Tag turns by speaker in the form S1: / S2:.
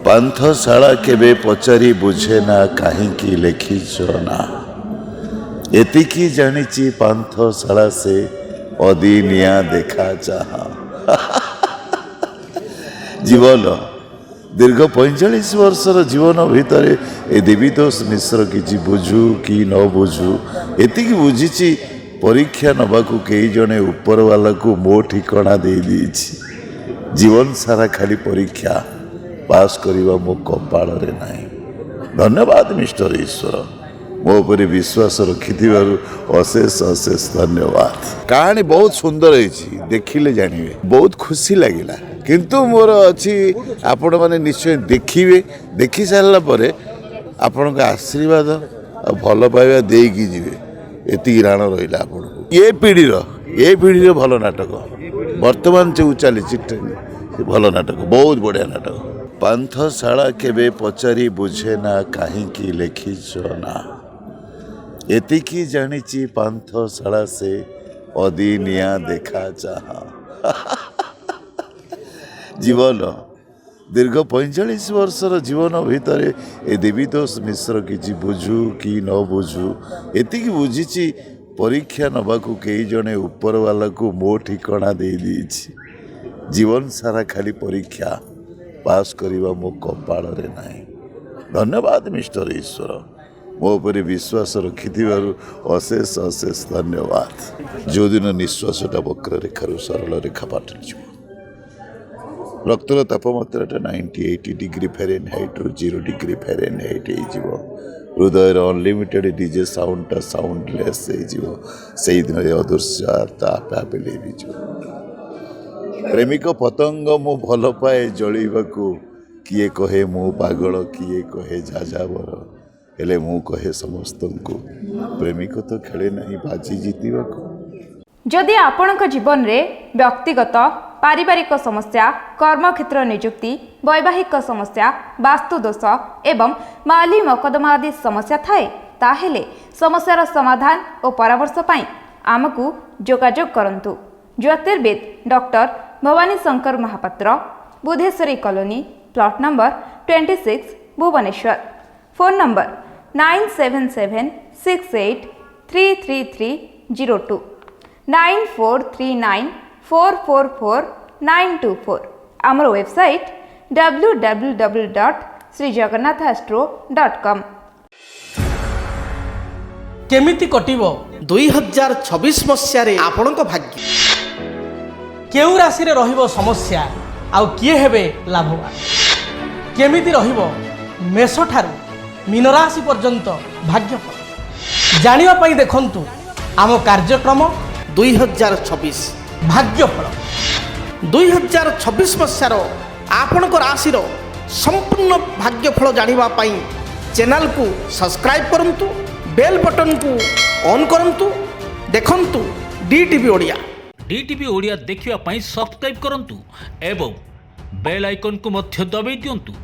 S1: ପାନ୍ଥଶାଳା କେବେ ପଚାରି ବୁଝେ ନା କାହିଁକି ଲେଖିଛ ନା। ଏତିକି ଜାଣିଛି ପାନ୍ଥଶାଳା ସେ ଅଦିନିଆ ଦେଖା ଯାହା। ଜୀବନ ଦୀର୍ଘ 45 ବର୍ଷର ଜୀବନ ଭିତରେ ଏ ଦେବୀତୋଷ ମିଶ୍ର କିଛି ବୁଝୁ କି ନ ବୁଝୁ ଏତିକି ବୁଝିଛି ପରୀକ୍ଷା ନେବାକୁ କେହି ଜଣେ ଉପରବାଲାକୁ ମୋ ଠିକଣା ଦେଇଦେଇଛି। ଜୀବନ ସାରା ଖାଲି ପରୀକ୍ଷା ପାସ୍ କରିବା ମୋ କପାଳରେ ନାହିଁ। ଧନ୍ୟବାଦ ମିଷ୍ଟର ଈଶ୍ୱର, ମୋ ଉପରେ ବିଶ୍ୱାସ ରଖିଥିବାରୁ ଅଶେଷ ଅଶେଷ ଧନ୍ୟବାଦ। କାହାଣୀ ବହୁତ ସୁନ୍ଦର ହେଇଛି, ଦେଖିଲେ ଜାଣିବେ। ବହୁତ ଖୁସି ଲାଗିଲା, କିନ୍ତୁ ମୋର ଅଛି ଆପଣମାନେ ନିଶ୍ଚୟ ଦେଖିବେ। ଦେଖି ସାରିଲା ପରେ ଆପଣଙ୍କ ଆଶୀର୍ବାଦ ଆଉ ଭଲ ପାଇବା ଦେଇକି ଯିବେ। ଏତିକି ରାଣ ରହିଲା ଆପଣଙ୍କୁ। ଏ ପିଢ଼ିର ଭଲ ନାଟକ ବର୍ତ୍ତମାନ ଯେଉଁ ଚାଲିଛି ଭଲ ନାଟକ, ବହୁତ ବଢ଼ିଆ ନାଟକ। ପାନ୍ଥଶାଳା କେବେ ପଚାରି ବୁଝେ ନା କାହିଁକି ଲେଖିଛ ନା। ଏତିକି ଜାଣିଛି ପାନ୍ଥଶାଳା ସେ ଅଦିନିଆ ଦେଖା ଯାହା। ଜୀବନ ଦୀର୍ଘ 45 ବର୍ଷର ଜୀବନ ଭିତରେ ଏ ଦେବୀତୋଷ ମିଶ୍ର କିଛି ବୁଝୁ କି ନ ବୁଝୁ ଏତିକି ବୁଝିଛି ପରୀକ୍ଷା ନେବାକୁ କେହି ଜଣେ ଉପରବାଲାକୁ ମୋ ଠିକଣା ଦେଇଦେଇଛି। ଜୀବନ ସାରା ଖାଲି ପରୀକ୍ଷା ପାସ୍ କରିବା ମୋ କପାଳରେ ନାହିଁ। ଧନ୍ୟବାଦ ମିଷ୍ଟର ଈଶ୍ୱର, ମୋ ଉପରେ ବିଶ୍ୱାସ ରଖିଥିବାରୁ ଅଶେଷ ଅଶେଷ ଧନ୍ୟବାଦ। ଯେଉଁଦିନ ନିଶ୍ୱାସଟା ବକ୍ରରେଖାରୁ ସରଳ ରେଖା ପାଲଟିଯିବ, ରକ୍ତର ତାପମାତ୍ରାଟା 98 ଡିଗ୍ରୀ ଫାରେନହାଇଟ୍ରୁ 0 ଡିଗ୍ରୀ ଫାରେନହାଇଟ୍ ହେଇଯିବ, ହୃଦୟର ଅନଲିମିଟେଡ଼ ଡିଜେ ସାଉଣ୍ଡଟା ସାଉଣ୍ଡଲେସ୍ ହେଇଯିବ, ସେଇଦିନ ଏ ଅଦୃଶ୍ୟ ଆପେ ଆପେ ଲିଭିଯିବ। ପ୍ରେମିକ ପତଙ୍ଗ ମୁଁ ଭଲ ପାଏ ଜଳିବାକୁ, କିଏ କହେ ମୁଁ ପାଗଳ, କିଏ କହେ ଯାଯାବର, ହେଲେ ମୁଁ କହେ ସମସ୍ତଙ୍କୁ ପ୍ରେମିକ ତ ଖେଳେ ନାହିଁ ବାଜି ଜିତିବାକୁ।
S2: ଯଦି ଆପଣଙ୍କ ଜୀବନରେ ବ୍ୟକ୍ତିଗତ ପାରିବାରିକ ସମସ୍ୟା, କର୍ମକ୍ଷେତ୍ର ନିଯୁକ୍ତି, ବୈବାହିକ ସମସ୍ୟା, ବାସ୍ତୁଦୋଷ ଏବଂ ମାଲି ମକଦ୍ଦମା ଆଦି ସମସ୍ୟା ଥାଏ, ତାହେଲେ ସମସ୍ୟାର ସମାଧାନ ଓ ପରାମର୍ଶ ପାଇଁ ଆମକୁ ଯୋଗାଯୋଗ କରନ୍ତୁ। ଜ୍ୟୋତିର୍ବିଦ doctor Bhabani Shankar Mahapatra, Budheswari colony, plot number 26, Bhubaneswar. Phone number 9776833302, 9439444924। ଆମର ୱେବସାଇଟ୍ www.srijagannathastro.com।
S3: କେମିତି କଟିବ
S4: 2026 ମସିହାରେ ଆପଣଙ୍କ ଭାଗ୍ୟ?
S3: କେଉଁ ରାଶିରେ ରହିବ ସମସ୍ୟା ଆଉ କିଏ ହେବେ ଲାଭବାନ? କେମିତି ରହିବ ମେଷଠାରୁ ମୀନ ରାଶି ପର୍ଯ୍ୟନ୍ତ ଭାଗ୍ୟଫଳ? ଜାଣିବା ପାଇଁ ଦେଖନ୍ତୁ ଆମ କାର୍ଯ୍ୟକ୍ରମ
S4: 2026
S3: ଭାଗ୍ୟଫଳ।
S4: 2026 ମସିହାର ଆପଣଙ୍କ ରାଶିର ସମ୍ପୂର୍ଣ୍ଣ ଭାଗ୍ୟଫଳ ଜାଣିବା ପାଇଁ ଚ୍ୟାନେଲକୁ ସବସ୍କ୍ରାଇବ୍ କରନ୍ତୁ, ବେଲ୍ ବଟନକୁ ଅନ୍ କରନ୍ତୁ। ଦେଖନ୍ତୁ DTV ଓଡ଼ିଆ।
S5: DTV ଓଡ଼ିଆ ଦେଖିବା ପାଇଁ ସବସ୍କ୍ରାଇବ୍ କରନ୍ତୁ ଏବଂ ବେଲ୍ ଆଇକନ୍କୁ ମଧ୍ୟ ଦବାଇ ଦିଅନ୍ତୁ।